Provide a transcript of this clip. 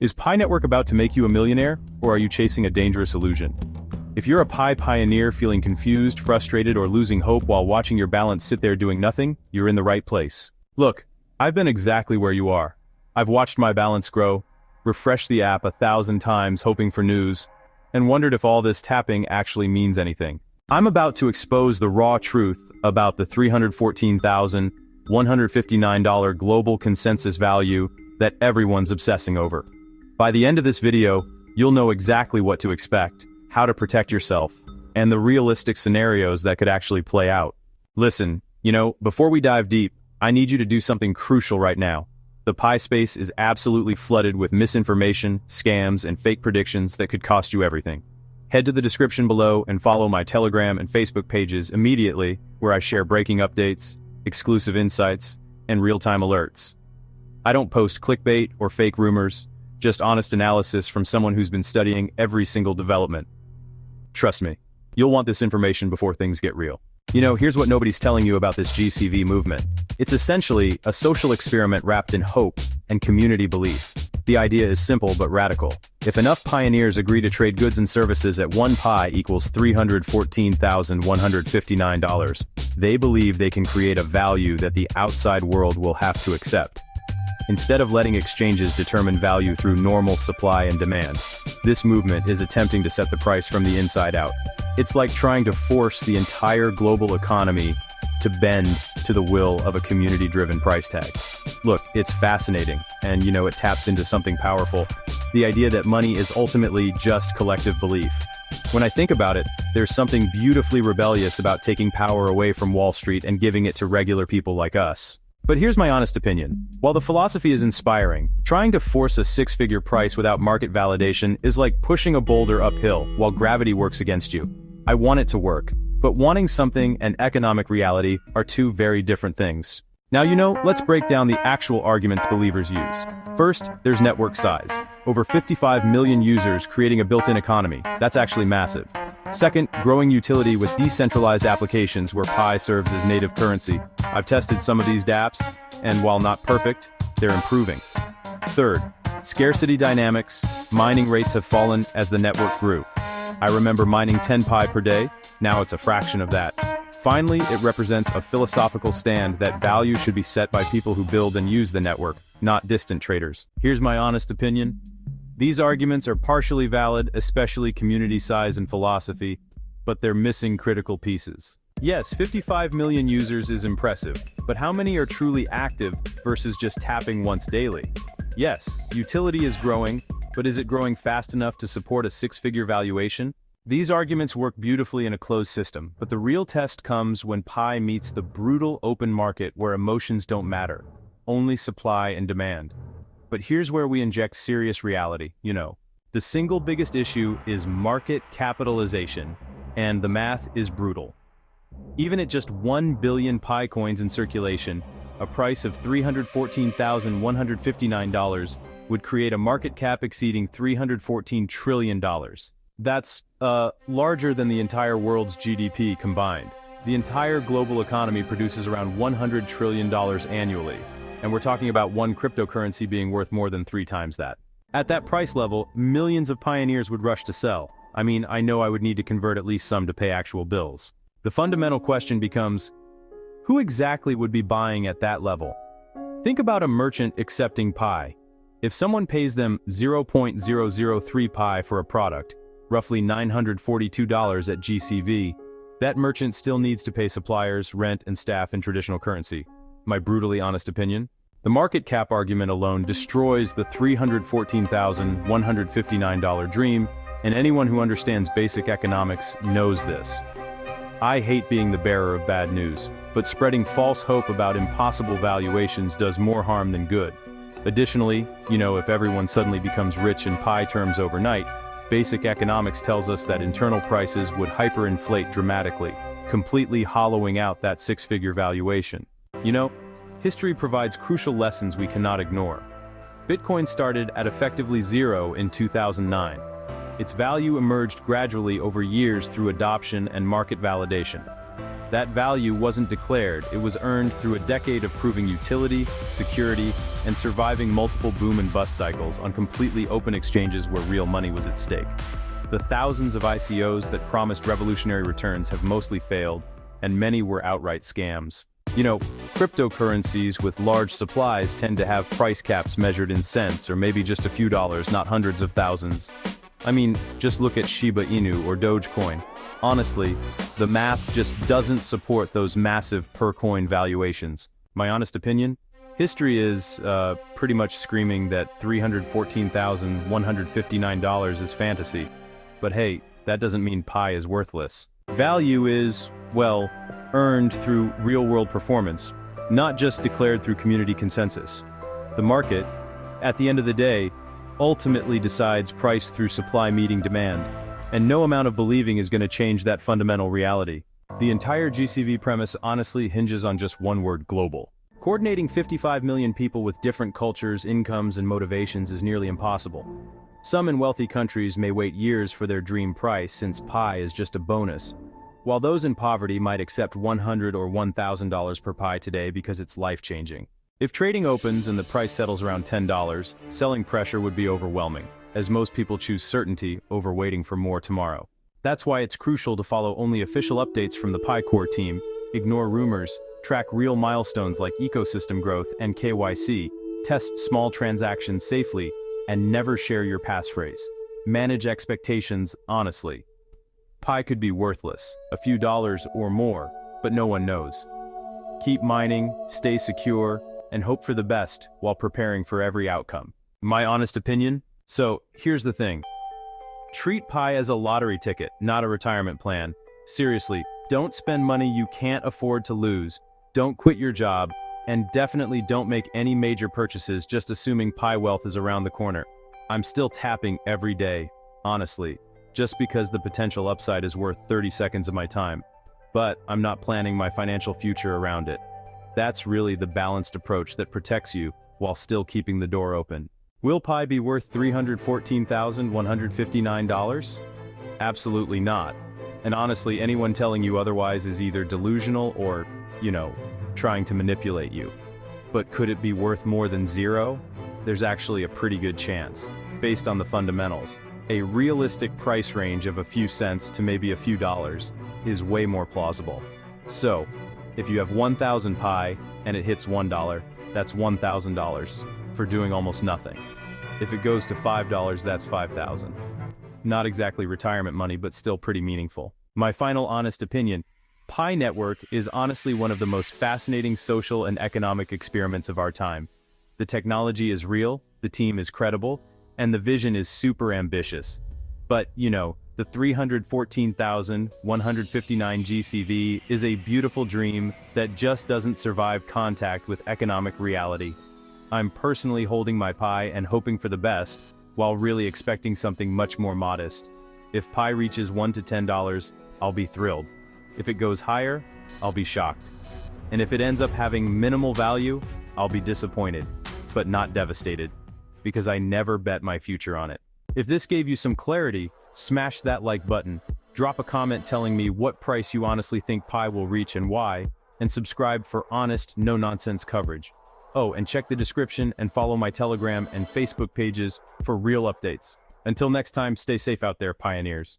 Is Pi Network about to make you a millionaire, or are you chasing a dangerous illusion? If you're a Pi pioneer feeling confused, frustrated, or losing hope while watching your balance sit there doing nothing, you're in the right place. Look, I've been exactly where you are. I've watched my balance grow, refreshed the app 1,000 times hoping for news, and wondered if all this tapping actually means anything. I'm about to expose the raw truth about the $314,159 global consensus value that everyone's obsessing over. By the end of this video, you'll know exactly what to expect, how to protect yourself, and the realistic scenarios that could actually play out. Listen, before we dive deep, I need you to do something crucial right now. The Pi space is absolutely flooded with misinformation, scams, and fake predictions that could cost you everything. Head to the description below and follow my Telegram and Facebook pages immediately, where I share breaking updates, exclusive insights, and real-time alerts. I don't post clickbait or fake rumors, just honest analysis from someone who's been studying every single development. Trust me, you'll want this information before things get real. Here's what nobody's telling you about this GCV movement. It's essentially a social experiment wrapped in hope and community belief. The idea is simple but radical. If enough pioneers agree to trade goods and services at 1 Pi equals $314,159, they believe they can create a value that the outside world will have to accept. Instead of letting exchanges determine value through normal supply and demand, this movement is attempting to set the price from the inside out. It's like trying to force the entire global economy to bend to the will of a community-driven price tag. Look, it's fascinating, and it taps into something powerful, the idea that money is ultimately just collective belief. When I think about it, there's something beautifully rebellious about taking power away from Wall Street and giving it to regular people like us. But here's my honest opinion. While the philosophy is inspiring, trying to force a six-figure price without market validation is like pushing a boulder uphill while gravity works against you. I want it to work, but wanting something and economic reality are two very different things. Now let's break down the actual arguments believers use. First, there's network size. Over 55 million users creating a built-in economy. That's actually massive. Second, growing utility with decentralized applications where Pi serves as native currency. I've tested some of these dApps, and while not perfect, they're improving. Third, scarcity dynamics. Mining rates have fallen as the network grew. I remember mining 10 Pi per day, now it's a fraction of that. Finally, it represents a philosophical stand that value should be set by people who build and use the network, not distant traders. Here's my honest opinion. These arguments are partially valid, especially community size and philosophy, but they're missing critical pieces. Yes, 55 million users is impressive, but how many are truly active versus just tapping once daily? Yes, utility is growing, but is it growing fast enough to support a six-figure valuation? These arguments work beautifully in a closed system, but the real test comes when Pi meets the brutal open market where emotions don't matter, only supply and demand. But here's where we inject serious reality, The single biggest issue is market capitalization, and the math is brutal. Even at just 1 billion Pi coins in circulation, a price of $314,159 would create a market cap exceeding $314 trillion. That's larger than the entire world's GDP combined. The entire global economy produces around $100 trillion annually. And we're talking about one cryptocurrency being worth more than 3 times that. At that price level, millions of pioneers would rush to sell. I know I would need to convert at least some to pay actual bills. The fundamental question becomes, who exactly would be buying at that level? Think about a merchant accepting Pi. If someone pays them 0.003 Pi for a product, roughly $942 at GCV, that merchant still needs to pay suppliers, rent, and staff in traditional currency. My brutally honest opinion? The market cap argument alone destroys the $314,159 dream, and anyone who understands basic economics knows this. I hate being the bearer of bad news, but spreading false hope about impossible valuations does more harm than good. Additionally, if everyone suddenly becomes rich in Pi terms overnight, basic economics tells us that internal prices would hyperinflate dramatically, completely hollowing out that six-figure valuation. History provides crucial lessons we cannot ignore. Bitcoin started at effectively zero in 2009. Its value emerged gradually over years through adoption and market validation. That value wasn't declared, it was earned through a decade of proving utility, security, and surviving multiple boom and bust cycles on completely open exchanges where real money was at stake. The thousands of ICOs that promised revolutionary returns have mostly failed, and many were outright scams. Cryptocurrencies with large supplies tend to have price caps measured in cents or maybe just a few dollars, not hundreds of thousands. I mean, just look at Shiba Inu or Dogecoin. Honestly, the math just doesn't support those massive per-coin valuations. My honest opinion? History is pretty much screaming that $314,159 is fantasy. But hey, that doesn't mean pi is worthless. Value is, well, earned through real-world performance, not just declared through community consensus. The market, at the end of the day, ultimately decides price through supply meeting demand, and no amount of believing is going to change that fundamental reality. The entire GCV premise honestly hinges on just one word: global. Coordinating 55 million people with different cultures, incomes, and motivations is nearly impossible. Some in wealthy countries may wait years for their dream price since pi is just a bonus, while those in poverty might accept $100 or $1,000 per pi today because it's life-changing. If trading opens and the price settles around $10, selling pressure would be overwhelming, as most people choose certainty over waiting for more tomorrow. That's why it's crucial to follow only official updates from the Pi Core team, ignore rumors, track real milestones like ecosystem growth and KYC, test small transactions safely, and never share your passphrase. Manage expectations honestly. Pi could be worthless, a few dollars or more, but no one knows. Keep mining, stay secure, and hope for the best while preparing for every outcome. My honest opinion? So, here's the thing. Treat Pi as a lottery ticket, not a retirement plan. Seriously, don't spend money you can't afford to lose, don't quit your job, and definitely don't make any major purchases just assuming Pi wealth is around the corner. I'm still tapping every day, honestly, just because the potential upside is worth 30 seconds of my time. But I'm not planning my financial future around it. That's really the balanced approach that protects you while still keeping the door open. Will Pi be worth $314,159? Absolutely not. And honestly, anyone telling you otherwise is either delusional or, trying to manipulate you. But could it be worth more than zero? There's actually a pretty good chance, based on the fundamentals. A realistic price range of a few cents to maybe a few dollars is way more plausible. So, if you have 1,000 Pi and it hits $1, that's $1,000 for doing almost nothing. If it goes to $5, that's $5,000. Not exactly retirement money, but still pretty meaningful. My final honest opinion: Pi Network is honestly one of the most fascinating social and economic experiments of our time. The technology is real, the team is credible, and the vision is super ambitious. But, the 314,159 GCV is a beautiful dream that just doesn't survive contact with economic reality. I'm personally holding my Pi and hoping for the best, while really expecting something much more modest. If Pi reaches $1 to $10, I'll be thrilled. If it goes higher, I'll be shocked. And if it ends up having minimal value, I'll be disappointed, but not devastated, because I never bet my future on it. If this gave you some clarity, smash that like button, drop a comment telling me what price you honestly think Pi will reach and why, and subscribe for honest, no-nonsense coverage. Oh, and check the description and follow my Telegram and Facebook pages for real updates. Until next time, stay safe out there, pioneers.